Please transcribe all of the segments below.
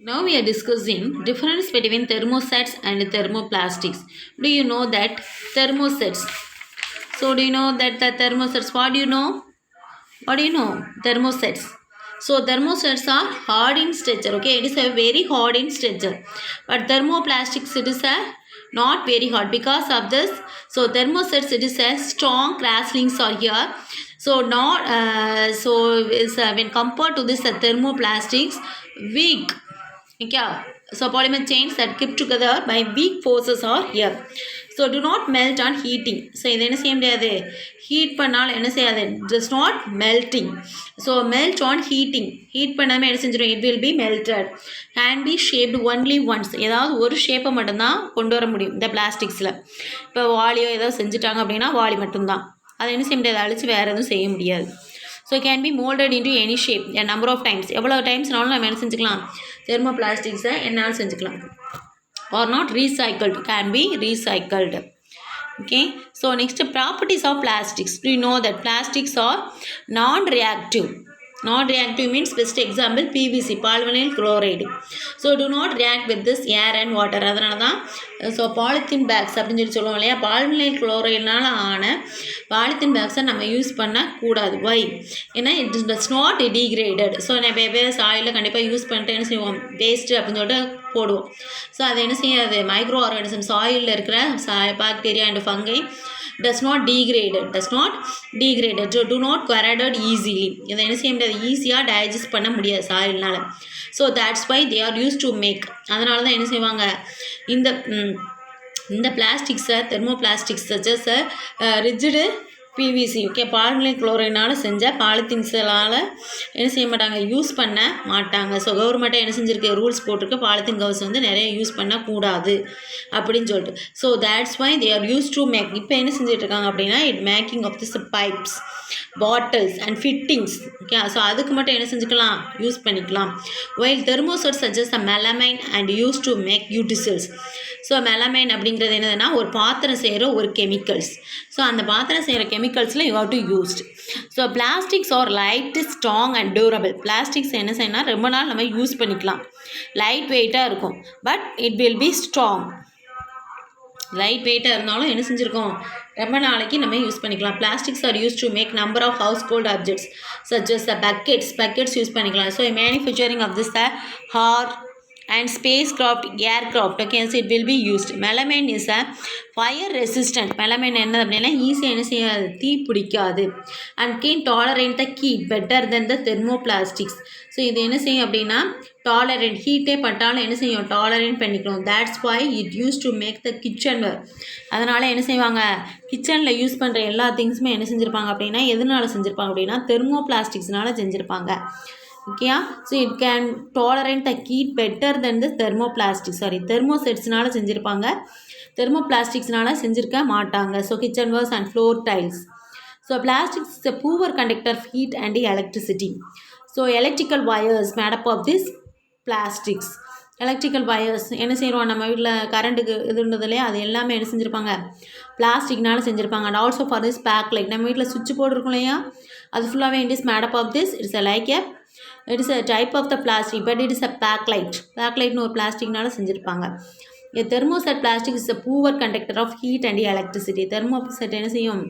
Now we are discussing difference between thermosets and thermoplastics. Do you know that thermosets? So do you know that the thermosets? What do you know? What do you know? Thermosets. So thermosets are hard in structure. Okay, it is a very hard in structure. But thermoplastics it is a not very hard because of this. So thermosets it is a strong crash links are here. So not when compared to this thermoplastics weak. Okay, so polymer chains that keep together by weak forces are here. So do not melt on heating. So இது என்ன செய்ய முடியாது, heat பண்ணால் என்ன செய்யாது, just not melting. So melt on heating. Heat பண்ணாமல் என்ன செஞ்சிடும், it will be melted. Can be shaped only once. ஏதாவது ஒரு ஷேப்பை மட்டும்தான் கொண்டு வர முடியும் இந்த பிளாஸ்டிக்ஸில். இப்போ வாளியோ ஏதாவது செஞ்சுட்டாங்க அப்படின்னா வாளி மட்டும்தான், அதை என்ன செய்ய முடியாது, அழிச்சு வேறு எதுவும் செய்ய முடியாது. So can be moulded into any shape a number of times. எவ்வளோ டைம்ஸ்னாலும் நம்ம என்ன செஞ்சுக்கலாம், தெர்மோபிளாஸ்டிக்ஸை என்னாலும் செஞ்சுக்கலாம். Or not recycled, can be recycled. Okay, so next properties of plastics. Do you know that plastics are non-reactive? Non-reactive means best example PVC, polyvinyl chloride. So do not react with this air and water. அதனால தான் so polythene packs அப்படின்னு சொல்லுவோம் இல்லையா, polyvinyl குளோரைட்னால ஆன polythene பேக்ஸை நம்ம use பண்ணக்கூடாது. வை? ஏன்னா it does not degraded. So நிறைய பேர் சாயிலில் கண்டிப்பாக யூஸ் பண்ணிட்டு என்ன செய்வோம், வேஸ்ட்டு அப்படின்னு சொல்லிட்டு போடுவோம். ஸோ அது என்ன செய்யாது, மைக்ரோ ஆர்கானிசம் சாயிலில் இருக்கிற bacteria and fungi does not degraded, so do not corroded easily. இதை என்ன செய்ய முடியாது, ஈஸியாக டைஜஸ்ட் பண்ண முடியாது சாயில்னால. So that's why they are use to make. அதனால தான் என்ன செய்வாங்க, இந்த பிளாஸ்டிக்ஸை thermoplastics such as rigid PVC, okay, polyvinyl குளோரைனால் செஞ்ச பாலித்தீன்ஸ்னால் என்ன செய்ய மாட்டாங்க, யூஸ் பண்ண மாட்டாங்க. ஸோ கவர்மெண்ட்டை என்ன செஞ்சுருக்கு, ரூல்ஸ் போட்டிருக்கு, பாலித்தீன் கவர்ஸ் வந்து நிறைய யூஸ் பண்ணக்கூடாது அப்படின்னு சொல்லிட்டு. So that's why they are use to make. இப்போ என்ன செஞ்சிட்ருக்காங்க அப்படின்னா, it making of this pipes, bottles and fittings. Okay, so அதுக்கு மட்டும் என்ன செஞ்சுக்கலாம், யூஸ் பண்ணிக்கலாம். While thermoset such as melamine and use to make utensils. So melamine அப்படிங்கிறது என்னதுன்னா, ஒரு பாத்திரம் செய்கிற ஒரு கெமிக்கல்ஸ். ஸோ அந்த பாத்திரம் செய்கிற கெமிக்கல்ஸில் you have to used. So plastics are light, strong and durable. Plastics என்ன செய்யணும்னா ரொம்ப நாள் நம்ம யூஸ் பண்ணிக்கலாம். லைட் வெயிட்டாக இருக்கும், but it will be strong. Light வெயிட்டாக இருந்தாலும் என்ன செஞ்சுருக்கோம், ரொம்ப நாளைக்கு நம்ம யூஸ் பண்ணிக்கலாம். Plastics are use to make number of household objects such as buckets use பண்ணிக்கலாம். ஸோ மேனுஃபேக்சரிங் ஆஃப் திஸ் ஹார் and spacecraft, aircraft, okay, so it will be used. Melamine is a fire resistant. Melamine என்ன அப்படின்னா ஈஸியாக என்ன செய்யாது, தீ பிடிக்காது. and can tolerate the heat better than the thermoplastics. So இது என்ன செய்யும் அப்படின்னா, டாலரேட், ஹீட்டே பட்டாலும் என்ன செய்யும், டாலரேட் பண்ணிக்கணும். that's why it used to make the kitchenware. அதனால் என்ன செய்வாங்க, கிச்சனில் யூஸ் பண்ணுற எல்லா திங்ஸுமே என்ன செஞ்சுருப்பாங்க அப்படின்னா, எதனால செஞ்சுருப்பாங்க அப்படின்னா தெர்மோபிளாஸ்டிக்ஸ்னால செஞ்சுருப்பாங்க. ஓகேயா, so it can tolerate the heat better then the தெர்மோசெட்ஸ்னால செஞ்சுருப்பாங்க, தெர்மோபிளாஸ்டிக்ஸ்னால செஞ்சுருக்க மாட்டாங்க. So kitchenwares and floor tiles. So plastics is a poor conductor of heat and electricity. So electrical wires made up of this plastics. Electrical wires என்ன செய்கிறோம், நம்ம வீட்டில் கரண்ட்டுக்கு இதுன்றது இல்லையா, அது எல்லாமே என்ன செஞ்சுருப்பாங்க, பிளாஸ்டிக்னால செஞ்சுருப்பாங்க. And also for this back light, நம்ம வீட்டில் சுவிட்ச் போர்டு இருக்கும் இல்லையா, அது ஃபுல்லாகவே it is made up of this. It is a type of the plastic, but it is a backlight. Backlight ஒரு பிளாஸ்டிக்னால செஞ்சுருப்பாங்க. A thermoset plastic is a poor conductor of heat and electricity. Thermoset என்ன செய்யும்,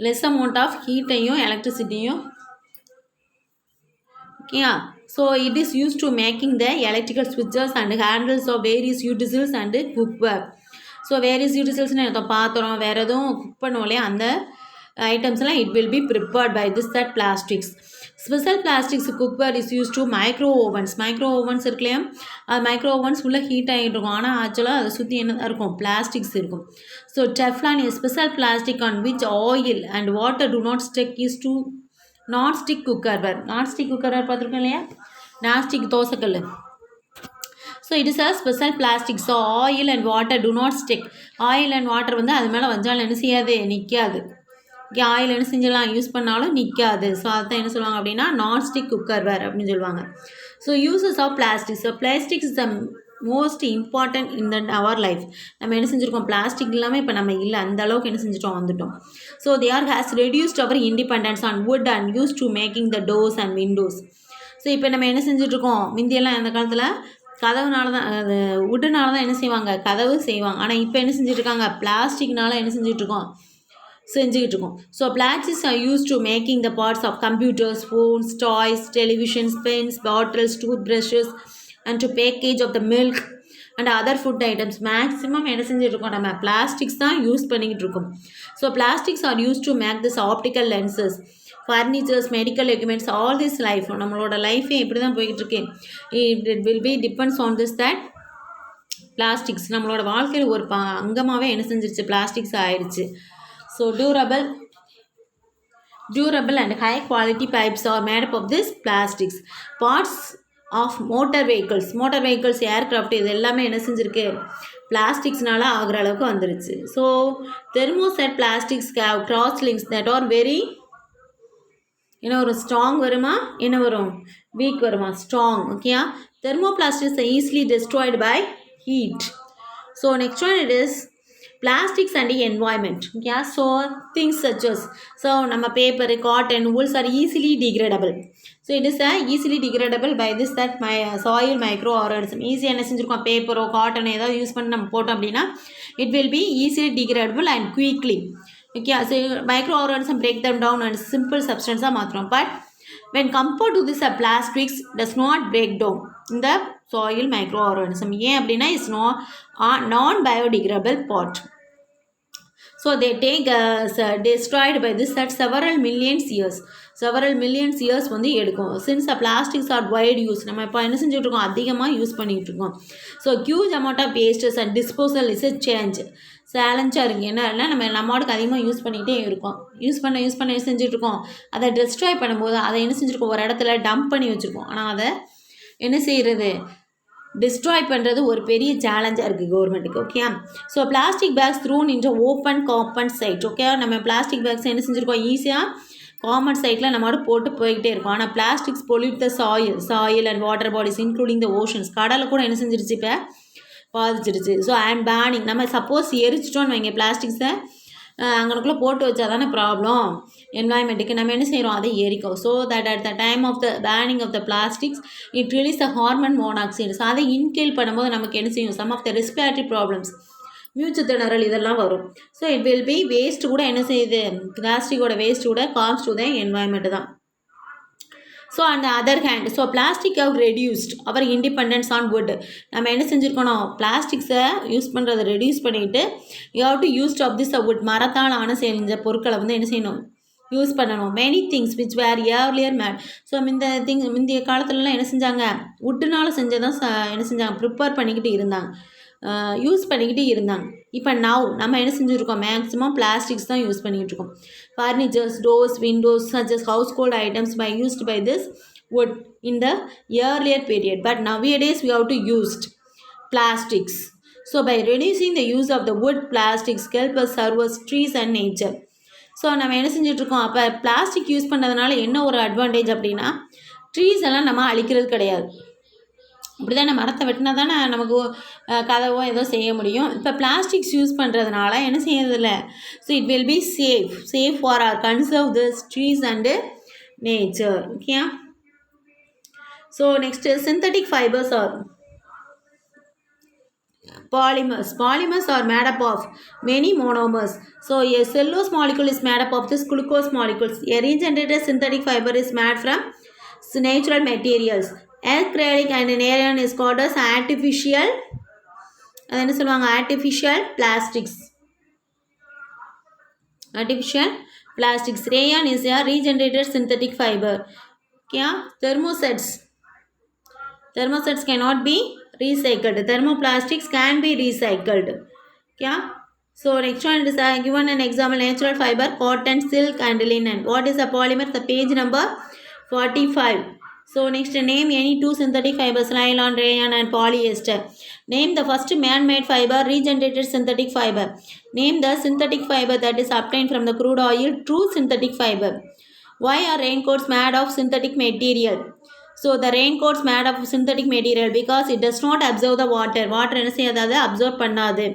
less amount of heat-ஐயும் electricity-யும். Yeah, so it is used to making the electrical switches and handles of various utensils and cookware. So various utensils பாத்திரம் வேறு எதுவும் cook பண்ணுவோம் இல்லையா, அந்த ஐட்டம்ஸ்லாம் it will be prepared by this that plastics. Special plastics cookware is used to micro ovens. Micro ovens இருக்கு இல்லையா, அது மைக்ரோ ஓவன்ஸ் ஃபுல்லாக ஹீட் ஆகிட்டு இருக்கும், ஆனால் ஆக்சுவலாக அதை சுற்றி என்ன இருக்கும், பிளாஸ்டிக்ஸ் இருக்கும். So Teflon is special plastic on which oil and water do not stick is to non-stick cookware. Non-stick cookware பார்த்துருக்கோம் இல்லையா, non-stick தோசைக்கல். So it is a special plastic. So oil and water do not stick. Oil and water வந்து அது மேலே வஞ்சாலும் என்ன செய்யாது, நிற்காது. Oil என்ன செஞ்சலாம், யூஸ் பண்ணாலும் நிற்காது. ஸோ அதுதான் என்ன சொல்லுவாங்க அப்படின்னா நான்ஸ்டிக் குக்கர்வேர் அப்படின்னு சொல்லுவாங்க. So uses of plastic. So plastic is the most important in the our life. நம்ம என்ன செஞ்சுருக்கோம், பிளாஸ்டிக் இல்லாமல் இப்போ நம்ம இல்லை, அந்த அளவுக்கு என்ன செஞ்சுட்டோம், வந்துட்டோம். So they are has reduced our independence on wood and use to making the doors and windows. ஸோ இப்போ நம்ம என்ன செஞ்சுட்ருக்கோம், முந்தியெல்லாம் அந்த காலத்தில் கதவுனால தான் அது வுட்டுனால தான் என்ன செய்வாங்க, கதவு செய்வாங்க. ஆனால் இப்போ என்ன செஞ்சுட்ருக்காங்க, பிளாஸ்டிக்னால என்ன செஞ்சிட்ருக்கோம், செஞ்சுக்கிட்டு இருக்கோம். So plastics are use to making the parts of computers, phones, toys, televisions, pens, bottles, tooth brushes and to package of the milk and other food items. Maximum என்ன செஞ்சுட்ருக்கோம், நம்ம பிளாஸ்டிக்ஸ் தான் யூஸ் பண்ணிக்கிட்டு இருக்கோம். So plastics are use to make this optical lenses, furnitures, medical equipments, all this life. நம்மளோட லைஃபே இப்படி தான் போய்கிட்டு இருக்கு. It will be depends on this that plastics நம்மளோட வாழ்க்கையில் ஒரு அங்கமாகவே என்ன செஞ்சிருச்சு, பிளாஸ்டிக்ஸ் ஆயிடுச்சு. So durable and high quality pipes are made up of this plastics. Parts of motor vehicles, aircraft, இது எல்லாமே என்ன செஞ்சுருக்கு, பிளாஸ்டிக்ஸ்னால ஆகிற அளவுக்கு வந்துருச்சு. So thermoset plastics have cross links that are very என்ன வரும், ஸ்ட்ராங் வருமா, என்ன வரும், வீக் வருமா, ஸ்ட்ராங். ஓகேயா. Thermoplastics are easily destroyed by heat. So next one it is plastics and the environment. Okay, so things such as, so நம்ம paper, cotton, wools are easily degradable. So it is easily degradable by this that my soil microorganism. ஈஸியாக என்ன செஞ்சுருக்கோம், பேப்பரோ காட்டனோ ஏதாவது use பண்ணி நம்ம போட்டோம் அப்படின்னா it will be easily degradable and quickly. Okay, so microorganism break them down and simple substanceாக மாற்றுறோம். But when compared to this plastics does not break down in the soil microorganism. ஏன் அப்படின்னா it's non biodegradable part. So they take destroyed by this at several millions years வந்து எடுக்கும். Since the plastics are wide use, நம்ம இப்போ என்ன செஞ்சுட்டு இருக்கோம், அதிகமாக யூஸ் பண்ணிகிட்டு இருக்கோம். So huge amount of wastes and disposal is a சேலஞ்சாக இருக்குது. என்ன நம்மளுக்கு அதிகமாக யூஸ் பண்ணிக்கிட்டே இருக்கோம். யூஸ் பண்ண செஞ்சுட்ருக்கோம். அதை டெஸ்ட்ராய் பண்ணும்போது அதை என்ன செஞ்சுருக்கோம், ஒரு இடத்துல டம்ப் பண்ணி வச்சுருக்கோம். ஆனால் அதை என்ன செய்கிறது, டிஸ்ட்ராய் பண்ணுறது ஒரு பெரிய சேலஞ்சாக இருக்குது கவர்மெண்ட்டுக்கு. Okay. So plastic bags thrown into open common site. Okay, நம்ம பிளாஸ்டிக் பேக்ஸ் என்ன செஞ்சுருக்கோம், ஈஸியாக காமன் சைட்டில் நம்மளோட போட்டு போய்கிட்டே இருக்கோம். ஆனால் plastics pollute the soil and water bodies including the oceans. கடலை கூட என்ன செஞ்சிருச்சு, இப்போ பாதிச்சிருச்சு. ஸோ அண்ட் பேர்னிங், நம்ம சப்போஸ் எரிச்சிட்டோன்னு வைங்க பிளாஸ்டிக்ஸை, அங்கனக்குள்ளே போட்டு வச்சா தானே ப்ராப்ளம் என்வாயன்மெண்ட்டுக்கு. நம்ம என்ன செய்கிறோம், அதை எரிக்கும். So that at the time of the burning of the plastics it release the hormone monoxide. So அதை இன்கேல் பண்ணும்போது நமக்கு என்ன செய்யும், some of the respiratory problems, மூச்சு திணறல் இதெல்லாம் வரும். So it will be waste கூட என்ன செய்யுது, பிளாஸ்டிக்கோட வேஸ்ட் கூட காஸ்ட் டு த என்வாயன்மெண்ட் தான். So on the other hand, so plastic have reduced our independence on wood. நம்ம என்ன செஞ்சுருக்கணும், பிளாஸ்டிக்ஸை யூஸ் பண்ணுறதை ரெடியூஸ் பண்ணிவிட்டு you have to use of this wood, மரத்தால் ஆன செஞ்ச பொருட்களை வந்து என்ன செய்யணும், யூஸ் பண்ணணும். Many things which were earlier made. So முந்தைய காலத்துலலாம் என்ன செஞ்சாங்க, வுட்டுனால் செஞ்சதான் என்ன செஞ்சாங்க, ப்ரிப்பேர் பண்ணிக்கிட்டு இருந்தாங்க, யூஸ் பண்ணிக்கிட்டு இருந்தாங்க. இப்போ நம்ம என்ன செஞ்சுருக்கோம், மேக்ஸிமம் பிளாஸ்டிக்ஸ் தான் யூஸ் பண்ணிக்கிட்டு இருக்கோம். Furnitures, doors, Windows such as household items by used by this wood in the earlier period, but nowadays we have to use plastics. So by reducing the use of the wood, plastics help us serve as trees and nature. So நம்ம என்ன செஞ்சிட்ருக்கோம், அப்போ plastic use பண்ணுறதுனால என்ன ஒரு advantage அப்படின்னா, trees எல்லாம் நம்ம அழிக்கிறது கிடையாது. அப்படி தானே, மரத்தை வெட்டினா தானே நமக்கு கதவோ ஏதோ செய்ய முடியும். இப்போ பிளாஸ்டிக்ஸ் யூஸ் பண்ணுறதுனால என்ன செய்யறதில்ல, so it will be safe for our conserve this trees and nature. Okay. So next synthetic fibres are polymers are made up of many monomers. So a cellulose molecule is made up of this glucose molecules. A regenerated synthetic fiber is made from natural materials. Acrylic and nylon is called as artificial plastics. Rayon is a regenerated synthetic fiber. Okay. Thermosets cannot be recycled. Thermoplastics can be recycled. Okay. So next one is given an example, natural fiber, cotton, silk and linen. What is a polymer? The page number 45. So next, name any two synthetic fibers, nylon, rayon and polyester. Name the first man-made fiber, regenerated synthetic fiber. Name the synthetic fiber that is obtained from the crude oil, true synthetic fiber. Why are raincoats made of synthetic material? So the raincoats made of synthetic material because it does not absorb the water. Water என்ன செய்யாதது, absorb பண்ணாது.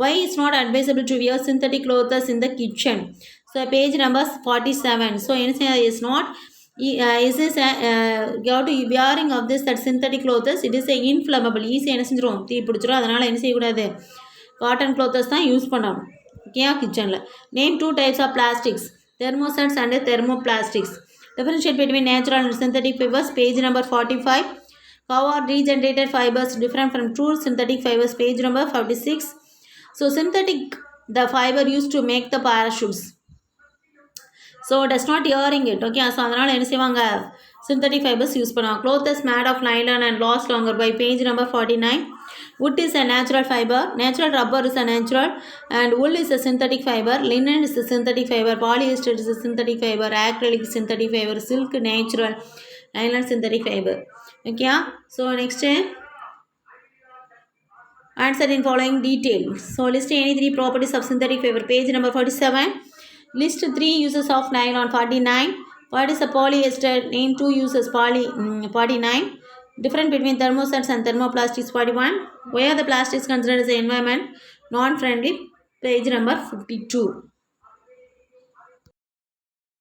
Why it's not advisable to wear synthetic clothes in the kitchen? So page number 47. So என்ன செய்யாது, is not Is this you have to wearing of this that synthetic clothes, it is a inflammable, easy என்ன செஞ்சிரும் தீ பிடிச்சிரும். அதனால் என்ன செய்யக்கூடாது, cotton க்ளோத்தஸ் தான் use பண்ணணும். ஓகேயா கிச்சனில். Name 2 types of plastics, thermosets and thermoplastics. Differentiate between natural and synthetic fibers, page number 45. How are regenerated fibers different from true synthetic fibers, page number 46. So synthetic, the fiber used to make the parachutes. So does not hearing it. Okay, so அதனால் என்ன செய்வாங்க, synthetic fibers use பண்ணுவாங்க. Cloth is made of nylon and lasts longer, by page number 49. Wood is a natural fiber, natural rubber is a natural, and wool is a synthetic fiber, linen is a synthetic fiber, polyester is a synthetic fiber, acrylic synthetic fiber, silk natural, nylon synthetic fiber. Okay, so next answer in following detail. So list any 3 properties of synthetic fiber, page number 47. List 3 uses of nylon, 49. What is a polyester? Name 2 uses, 49. Difference between thermosets and thermoplastics, 41. Why are the plastics considered as an environment non-friendly, page number 52.